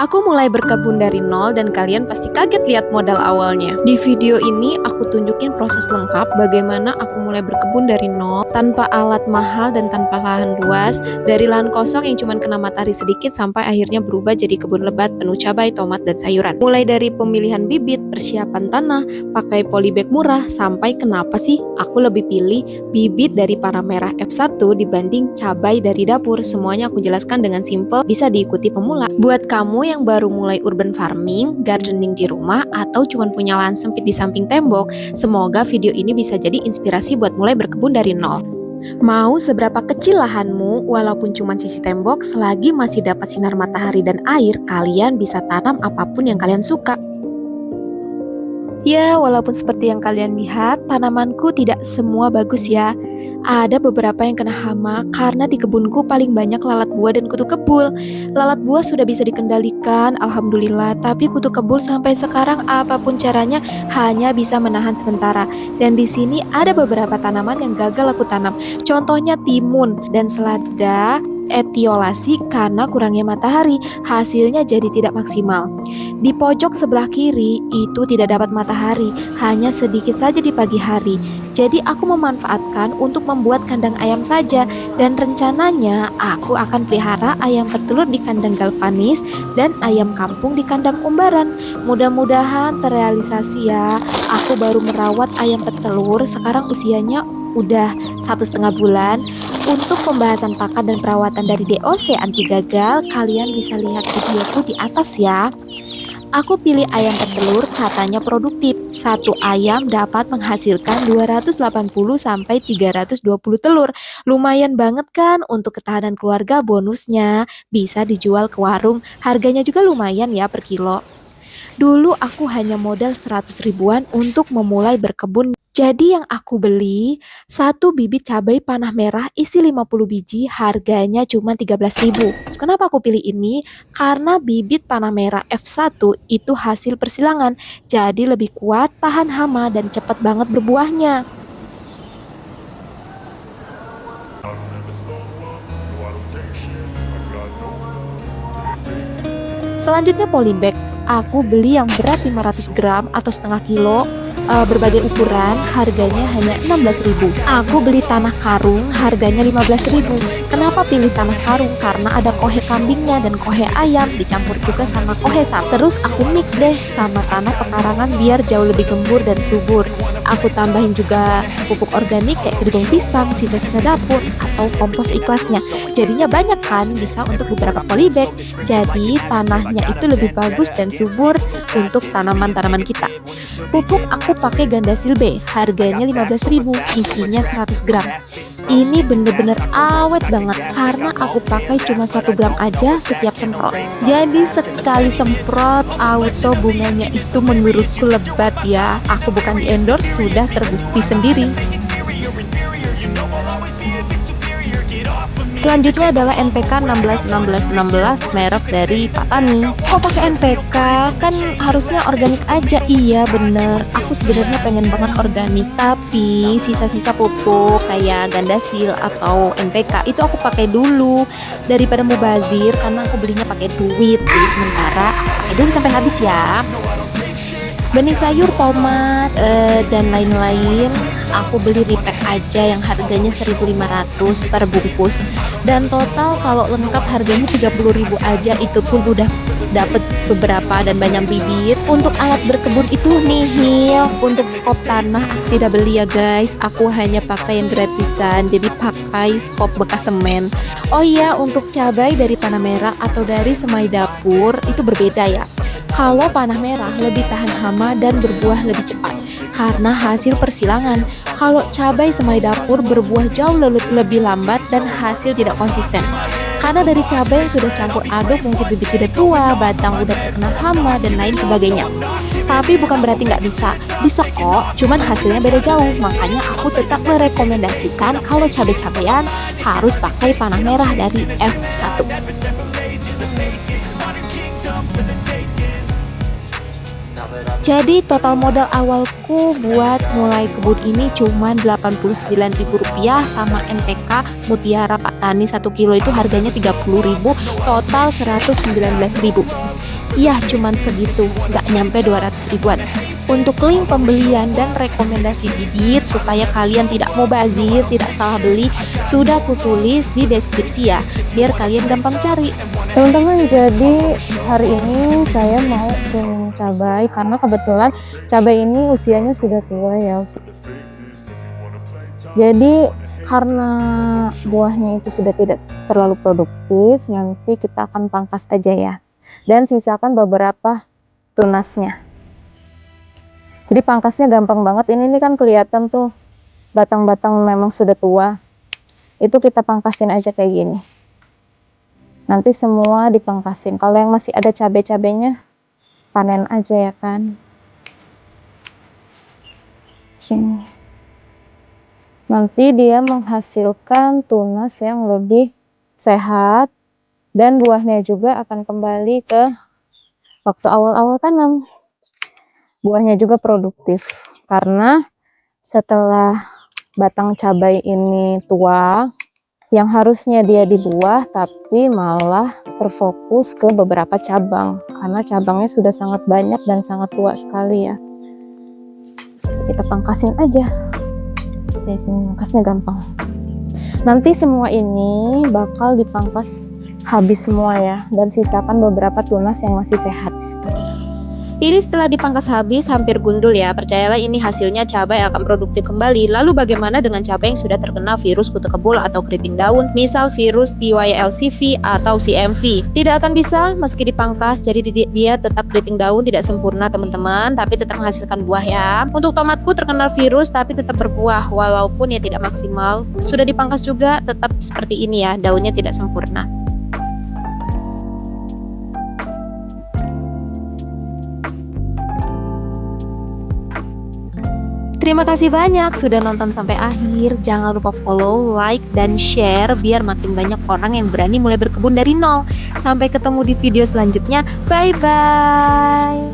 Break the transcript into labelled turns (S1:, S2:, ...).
S1: Aku mulai berkebun dari nol dan kalian pasti kaget lihat modal awalnya. Di video ini aku tunjukin proses lengkap bagaimana aku mulai berkebun dari nol tanpa alat mahal dan tanpa lahan luas, dari lahan kosong yang cuma kena matahari sedikit sampai akhirnya berubah jadi kebun lebat penuh cabai, tomat, dan sayuran. Mulai dari pemilihan bibit, persiapan tanah, pakai polybag murah, sampai kenapa sih aku lebih pilih bibit dari panah merah F1 dibanding cabai dari dapur. Semuanya aku jelaskan dengan simple, bisa diikuti pemula. Buat kamu yang baru mulai urban farming, gardening di rumah, atau cuma punya lahan sempit di samping tembok, semoga video ini bisa jadi inspirasi buat mulai berkebun dari nol. Mau seberapa kecil lahanmu, walaupun cuma sisi tembok, selagi masih dapat sinar matahari dan air, kalian bisa tanam apapun yang kalian suka. Ya, walaupun seperti yang kalian lihat, tanamanku tidak semua bagus ya. Ada beberapa yang kena hama karena di kebunku paling banyak lalat buah dan kutu kebul. Lalat buah sudah bisa dikendalikan, alhamdulillah, tapi kutu kebul sampai sekarang apapun caranya hanya bisa menahan sementara. Dan di sini ada beberapa tanaman yang gagal aku tanam. Contohnya timun dan selada etiolasi karena kurangnya matahari, hasilnya jadi tidak maksimal. Di pojok sebelah kiri itu tidak dapat matahari, hanya sedikit saja di pagi hari. Jadi aku memanfaatkan untuk membuat kandang ayam saja, dan rencananya aku akan pelihara ayam petelur di kandang galvanis dan ayam kampung di kandang umbaran. Mudah-mudahan terrealisasi ya. Aku baru merawat ayam petelur, sekarang usianya udah 1,5 bulan. Untuk pembahasan pakan dan perawatan dari DOC anti gagal, kalian bisa lihat videoku di atas ya. Aku pilih ayam petelur, katanya produktif. Satu ayam dapat menghasilkan 280-320 telur. Lumayan banget kan untuk ketahanan keluarga, bonusnya bisa dijual ke warung. Harganya juga lumayan ya per kilo. Dulu aku hanya modal 100 ribuan untuk memulai berkebun. Jadi yang aku beli, satu bibit cabai panah merah isi 50 biji, harganya cuma 13.000. Kenapa aku pilih ini? Karena bibit panah merah F1 itu hasil persilangan, jadi lebih kuat, tahan hama, dan cepat banget berbuahnya. Selanjutnya polybag. Aku beli yang berat 500 gram atau setengah kilo, berbagai ukuran, harganya hanya 16.000. Aku beli tanah karung, harganya 15.000. Kenapa pilih tanah karung? Karena ada kohe kambingnya dan kohe ayam, dicampur juga sama kohe sapi. Terus aku mix deh sama tanah pekarangan biar jauh lebih gembur dan subur. Aku tambahin juga pupuk organik kayak keripik pisang, sisa-sisa dapur, atau kompos ikhlasnya. Jadinya banyak kan, bisa untuk beberapa polybag. Jadi tanahnya itu lebih bagus dan subur untuk tanaman-tanaman kita. Pupuk aku pakai Gandasil B, harganya 15.000, isinya 100 gram. Ini bener-bener awet banget karena aku pakai cuma 1 gram aja setiap semprot. Jadi sekali semprot auto bunganya itu menurutku lebat ya. Aku bukan di endorse, sudah terbukti sendiri. Selanjutnya adalah NPK 161616, merek dari Pak Tani. Kok pakai NPK? Kan harusnya organik aja. Iya bener, aku sebenarnya pengen banget organik, tapi sisa-sisa pupuk kayak Gandasil atau NPK itu aku pakai dulu daripada mubazir, karena aku belinya pakai duit. Jadi sementara aku pakai dulu sampai habis ya. Benih sayur, tomat, dan lain-lain aku beli repack aja yang harganya 1.500 per bungkus, dan total kalau lengkap harganya 30.000 aja. Itu pun udah dapet beberapa dan banyak bibit. Untuk alat berkebun itu nihil. Untuk skop tanah aku tidak beli ya guys, aku hanya pakai yang gratisan, jadi pakai skop bekas semen. Oh iya, untuk cabai dari panah merah atau dari semai dapur itu berbeda ya. Kalau panah merah lebih tahan hama dan berbuah lebih cepat karena hasil persilangan. Kalau cabai semai dapur berbuah jauh lebih lambat dan hasil tidak konsisten. Karena dari cabai yang sudah campur aduk, mungkin bibit sudah tua, batang udah terkena hama, dan lain sebagainya. Tapi bukan berarti nggak bisa. Bisa kok, cuman hasilnya beda jauh. Makanya aku tetap merekomendasikan kalau cabai-cabean harus pakai panah merah dari F1. Jadi total modal awalku buat mulai kebun ini cuma Rp89.000, sama NPK Mutiara Pak Tani 1 kilo itu harganya Rp30.000, total Rp119.000. Iya, cuman segitu, nggak nyampe 200 ribuan. Untuk link pembelian dan rekomendasi bibit supaya kalian tidak mubazir, tidak salah beli, sudah kutulis di deskripsi ya, biar kalian gampang cari.
S2: Teman-teman, jadi hari ini saya mau tuning cabai karena kebetulan cabai ini usianya sudah tua ya. Jadi karena buahnya itu sudah tidak terlalu produktif, nanti kita akan pangkas aja ya. Dan sisakan beberapa tunasnya. Jadi pangkasnya gampang banget. Ini kan kelihatan tuh batang-batang memang sudah tua. Itu kita pangkasin aja kayak gini. Nanti semua dipangkasin. Kalau yang masih ada cabai-cabainya, panen aja ya kan. Sini. Nanti dia menghasilkan tunas yang lebih sehat dan buahnya juga akan kembali ke waktu awal-awal tanam. Buahnya juga produktif karena setelah batang cabai ini tua, yang harusnya dia di buah tapi malah terfokus ke beberapa cabang karena cabangnya sudah sangat banyak dan sangat tua sekali ya. Kita pangkasin aja. Pangkasnya gampang. Nanti semua ini bakal dipangkas habis semua ya, dan sisakan beberapa tunas yang masih sehat.
S1: Ini setelah dipangkas habis hampir gundul ya, percayalah ini hasilnya cabai akan produktif kembali. Lalu bagaimana dengan cabai yang sudah terkena virus kutu kebul atau keriting daun, misal virus TYLCV atau CMV? Tidak akan bisa meski dipangkas, jadi dia tetap keriting daun, tidak sempurna teman-teman, tapi tetap menghasilkan buah ya. Untuk tomatku terkena virus tapi tetap berbuah, walaupun ya tidak maksimal. Sudah dipangkas juga tetap seperti ini ya, daunnya tidak sempurna. Terima kasih banyak sudah nonton sampai akhir. Jangan lupa follow, like, dan share biar makin banyak orang yang berani mulai berkebun dari nol. Sampai ketemu di video selanjutnya. Bye-bye.